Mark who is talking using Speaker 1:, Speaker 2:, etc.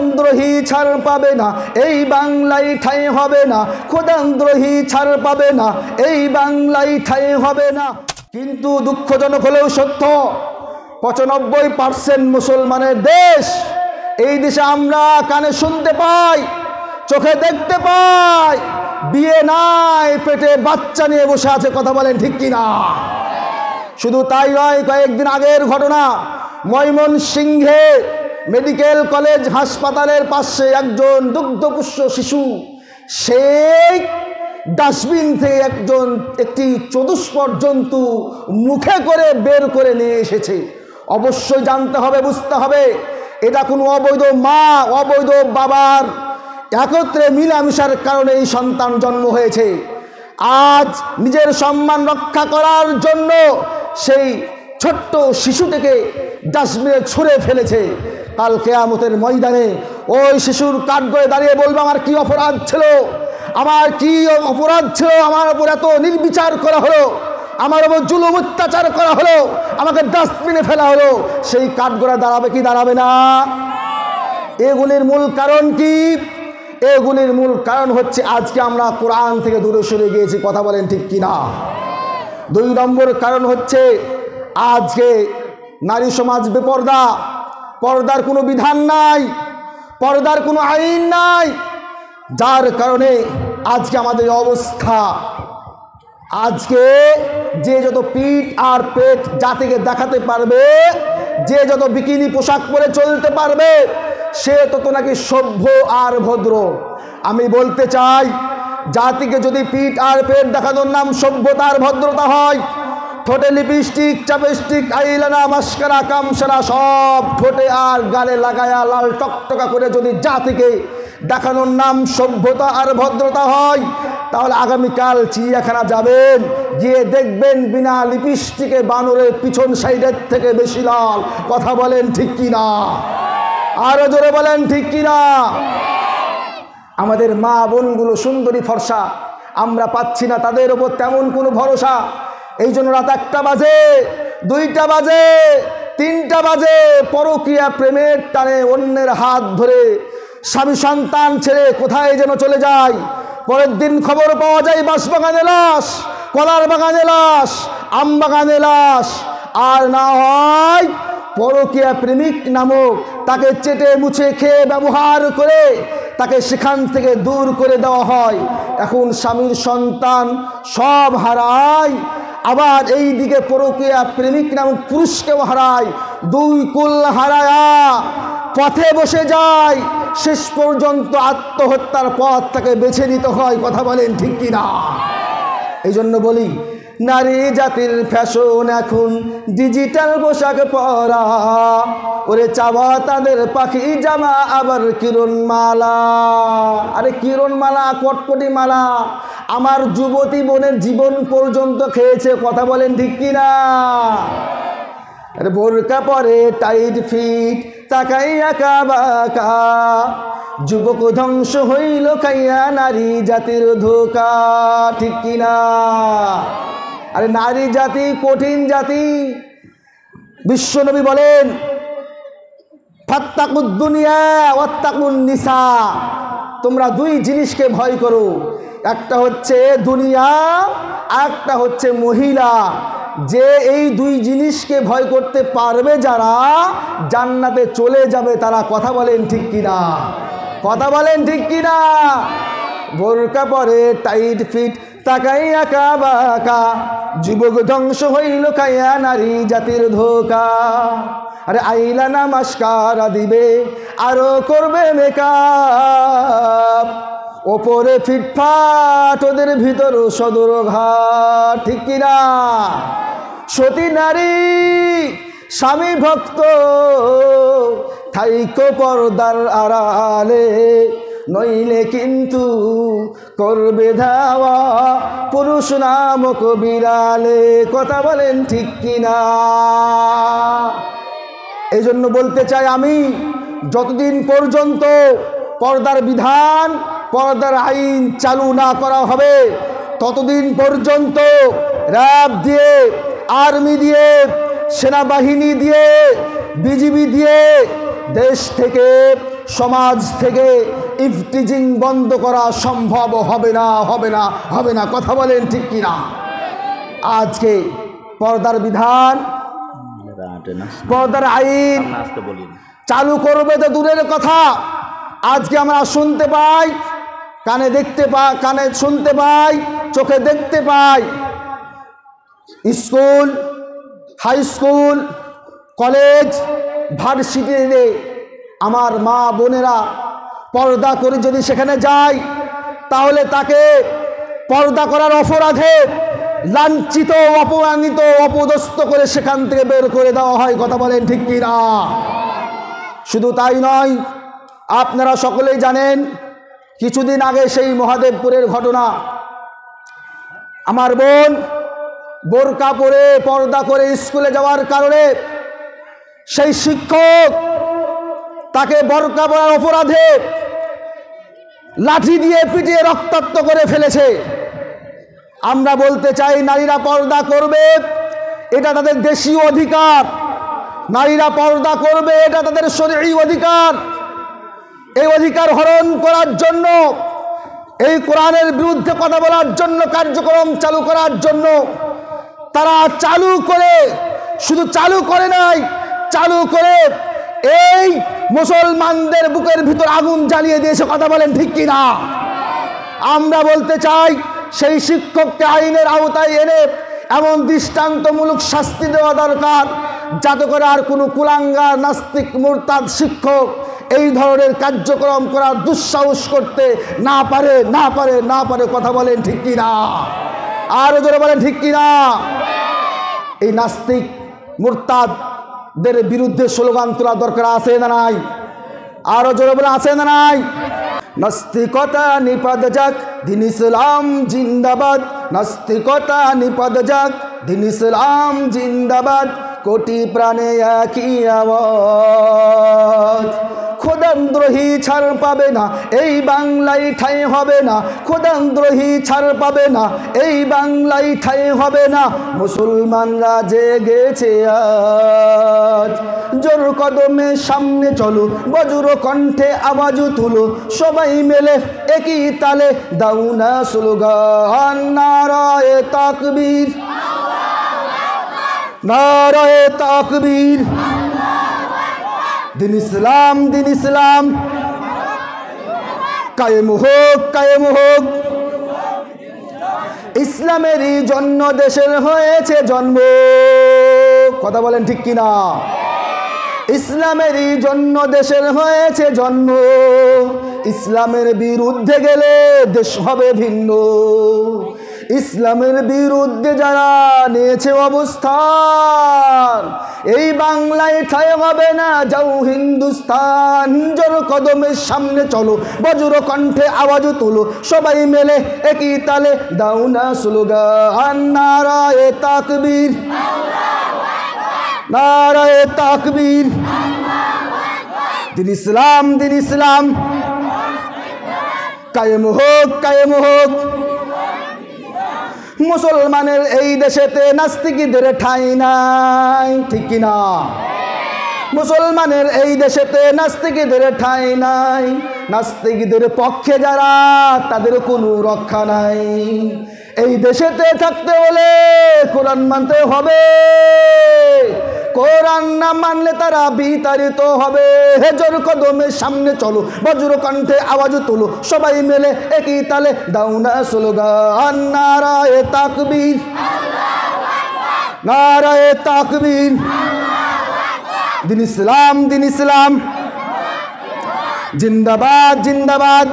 Speaker 1: খোদামদ্রোহী ছাড় পাবে না, এই বাংলায় ঠাঁই হবে না। খোদামদ্রোহী ছাড় পাবে না, এই বাংলায় ঠাঁই হবে না। কিন্তু দুঃখজনক হলেও সত্য, 95% মুসলমানের দেশ। এই দেশে আমরা কানে শুনতে পাই, চোখে দেখতে পাই, বিয়ে নাই, পেটে বাচ্চা নিয়ে বসে আছে। কথা বলেন ঠিক কিনা? শুধু তাই নয়, কয়েকদিন আগের ঘটনা, ময়মনসিংহে মেডিকেল কলেজ হাসপাতালের পাশে একজন দুগ্ধপুষ্য শিশু, সেই ডাস্টবিন থেকে একটি চতুষ্পদ জন্তু মুখে করে বের করে নিয়ে এসেছে। অবশ্যই জানতে হবে, বুঝতে হবে, এটা কোনো অবৈধ মা অবৈধ বাবার একত্রে মিলামিশার কারণে এই সন্তান জন্ম হয়েছে। আজ নিজের সম্মান রক্ষা করার জন্য সেই ছোট্ট শিশুটিকে ডাস্টবিনে ছুঁড়ে ফেলেছে। কাল কিয়ামতের ময়দানে ওই শিশুর কাঠগড়ে দাঁড়িয়ে বলবে, আমার কি অপরাধ ছিল, আমার কি অপরাধ ছিল, আমার উপর এত নির্বিচার করা হলো, আমার উপর জুলুম অত্যাচার করা হলো, আমাকে ডাস্টবিনে ফেলা হলো। সেই কাঠগড়া দাঁড়াবে কি দাঁড়াবে না? এগুলির মূল কারণ কি? এগুলির মূল কারণ হচ্ছে আজকে আমরা কোরআন থেকে দূরে সরে গিয়েছি। কথা বলেন ঠিক কিনা? 2 নম্বর কারণ হচ্ছে আজকে নারী সমাজ বেপর্দা, পর্দার কোনো বিধান নাই, পর্দার কোনো আইন নাই, যার কারণে আজকে আমাদের অবস্থা। আজকে যে যত পিঠ আর পেট জাতিকে দেখাতে পারবে, যে যত বিকিনি পোশাক পরে চলতে পারবে, সে তত নাকি সভ্য আর ভদ্র। আমি বলতে চাই, জাতিকে যদি পিঠ আর পেট দেখানোর নাম সভ্যতা আর ভদ্রতা হয়, ঠোঁটে লিপস্টিক, চাপস্টিক, আইলানা, মাস্কারা, কামসারা সব ঠোঁটে আর গালে লাগায়া লাল টকটকা করে যদি জাতিকে দেখানোর নাম সভ্যতা আর ভদ্রতা হয়, তাহলে আগামীকাল চিড়িয়াখানা যাবেন, গিয়ে দেখবেন বিনা লিপস্টিকে বানরের পিছন সাইডের থেকে বেশি লাল। কথা বলেন ঠিক কিনা? আরো জোরে বলেন ঠিক কিনা? আমাদের মা বোনগুলো সুন্দরী ফর্সা, আমরা পাচ্ছি না তাদের ওপর তেমন কোনো ভরসা। এই জন্য রাত 1টা বাজে, 2টা বাজে, 3টা বাজে পরকীয়া প্রেমের টানে অন্যের হাত ধরে স্বামী সন্তান ছেড়ে কোথায় যেন চলে যায়। পরের দিন খবর পাওয়া যায় বাঁশবাগানে লাশ, কলার বাগানে লাশ, আম বাগানে লাশ। আর না হয় পরকীয়া প্রেমিক নামক তাকে চেটে মুছে খেয়ে ব্যবহার করে তাকে সেখান থেকে দূর করে দেওয়া হয়। এখন স্বামীর সন্তান সব হারায়, আবার এই দিকে পরকীয়া প্রেমিক নামক পুরুষকেও হারায়। 2 কুল হারায়া পথে বসে যায়, শেষ পর্যন্ত আত্মহত্যার পথ তাকে বেছে নিতে হয়। কথা বলেন ঠিক কিনা? এই জন্য বলি, নারী জাতির ফ্যাশন এখন ডিজিটাল পোশাক পরা, ওরে চাওয়া তাদের পাখি জামা আবার কিরণমালা। আরে কিরণমালা, কটকটি মালা আমার যুবতী বোনের জীবন পর্যন্ত খেয়েছে। কথা বলেন ঠিক কিনা? আরে বোরকা পরে টাইট ফিট, তাকাই আঁকা বাঁকা, যুবক ধ্বংস হইল খাইয়া নারী জাতির ধোকা। ঠিক কিনা? আরে নারী জাতি কঠিন জাতি। বিশ্বনবী বলেন, ফাত্তাকুদ দুনিয়া ওয়াত্তাকুন নিসা, তোমরা 2 জিনিসকে ভয় করো, একটা হচ্ছে দুনিয়া, একটা হচ্ছে মহিলা। যে এই 2 জিনিসকে ভয় করতে পারবে যারা, জান্নাতে চলে যাবে তারা। কথা বলেন ঠিক কিনা? কথা বলেন ঠিক কিনা? বোরকা পরে টাইট ফিট, তাকাই আঁকা বাঁকা, যুবক ধ্বংস হইল খাইয়া নারী জাতির ধোকা। আরে আইলানা মাস্কারা দিবে, আরো করবে মেকআপ, ওপরে ফিটফাট, ওদের ভিতর সদর ঘাট। ঠিক কিনা? সতী নারী স্বামী ভক্ত, থাইকো পর্দার আড়ালে, নইলে কিন্তু করবে ধাওয়া পুরুষ নামক বিড়ালে। কথা বলেন ঠিক কিনা? এই জন্য বলতে চাই আমি, যতদিন পর্যন্ত পর্দার বিধান, পর্দার আইন চালু না করা হবে, ততদিন পর্যন্ত র্যাব দিয়ে, আর্মি দিয়ে, সেনাবাহিনী দিয়ে, বিজিবি দিয়ে দেশ থেকে সমাজ থেকে ইফটিজিং বন্ধ করা সম্ভব হবে না, হবে না, হবে না। কথা বলেন ঠিক কিনা? আজকে পর্দার বিধান, পর্দার আইন চালু করবে তো দূরের কথা, আজকে আমরা শুনতে পাই, কানে দেখতে পাই, কানে শুনতে পাই, চোখে দেখতে পাই, স্কুল, হাই স্কুল, কলেজ, ভার্সিটিতে আমার মা বোনেরা পর্দা করে যদি সেখানে যায়, তাহলে তাকে পর্দা করার অপরাধে লাঞ্ছিত, অপমানিত, অপদস্থ করে সেখান থেকে বের করে দেওয়া হয়। কথা বলেন ঠিক কিনা? শুধু তাই নয়, আপনারা সকলেই জানেন কিছুদিন আগে সেই মহাদেবপুরের ঘটনা। আমার বোন বোরকা পরে পর্দা করে স্কুলে যাওয়ার কারণে সেই শিক্ষক তাকে বোরকা পরার অপরাধে লাঠি দিয়ে পিটিয়ে রক্তাক্ত করে ফেলেছে। আমরা বলতে চাই, নারীরা পর্দা করবে, এটা তাদের দেশীয় অধিকার। নারীরা পর্দা করবে, এটা তাদের শরীয়ী অধিকার। এই অধিকার হরণ করার জন্য, এই কোরআনের বিরুদ্ধে কথা বলার জন্য, কার্যক্রম চালু করার জন্য তারা চালু করে, শুধু চালু করে নাই, চালু করে এই মুসলমানদের বুকের ভিতর আগুন জ্বালিয়ে দিয়েছে। কথা বলেন ঠিক কিনা? আমরা বলতে চাই, সেই শিক্ষককে আইনের আওতায় এনে এমন দৃষ্টান্তমূলক শাস্তি দেওয়া দরকার, যাতে করে আর কোনো কুলাঙ্গার, নাস্তিক, মুরতাদ শিক্ষক এই ধরনের কার্যক্রম করার দুঃসাহস করতে না পারে, না পারে, না পারে। কথা বলেন ঠিক কিনা? আরো জোরে বলেন ঠিক কিনা? এই নাস্তিক, মুরতাদদের বিরুদ্ধে স্লোগান তোলা দরকার আছে না নাই? আরো জোরে বলে আছে না নাই? নাস্তিকতা নিপাত যাক, দিন ইসলাম জিন্দাবাদ। নাস্তিকতা নিপাত যাক, দিন ইসলাম জিন্দাবাদ। কোটি প্রাণে একই আওয়াজ। খোদানদ্রোহী ছাড় পাবে না, এই বাংলায় ঠাঁই হবে না। খোদানদ্রোহী ছাড় পাবে না, এই বাংলায় ঠাঁই হবে না। মুসলমানরা জেগেছে আজ। জোর কদমে সামনে চলো, বজ্র কণ্ঠে আওয়াজ তুলো, সবাই মেলে একই তালে দাও না স্লোগান। নারায়ে তাকবীর, নারায়ে তাকবীর। দিন ইসলাম, দিন ইসলাম কায়েম হোক, কায়েম হোক। ইসলামেরই জন্য দেশের হয়েছে জন্ম। কথা বলেন ঠিক কিনা? ইসলামেরই জন্য দেশের হয়েছে জন্ম। ইসলামের বিরুদ্ধে গেলে দেশ হবে ভিন্ন। ইসলামের বিরুদ্ধে যারা নিয়েছে অবস্থান, এই বাংলায় ঠাঁই হবে না, যাও হিন্দুস্তান। জোর কদমের সামনে চলো, বজ্র কণ্ঠে আওয়াজ তোলো, সবাই মেলে একই তালে দাও না স্লোগান। নারায়ে তাকবীর, নারায়ে তাকবীর। দিন ইসলাম, দিন ইসলাম কায়েম হোক, কায়েম হোক। মুসলমানের এই দেশেতে নাস্তিকদের ঠাঁই নাই, ঠিক কিনা? মুসলমানের এই দেশেতে নাস্তিকদের ঠাঁই নাই। নাস্তিকদের পক্ষে যারা, তাদের কোনো রক্ষা নাই। এই দেশেতে থাকতে হলে কোরআন মানতে হবে। কোরআন না মানলে তারা বিতাড়িত হবে। জোর কদমের সামনে চলো, বজ্র কণ্ঠে আওয়াজ তোলো, সবাই মেলে একই তালে দাও না স্লোগান। নারায়ে তাকবীর, নারায়ে তাকবীর। দিন ইসলাম, দিন ইসলাম জিন্দাবাদ, জিন্দাবাদ।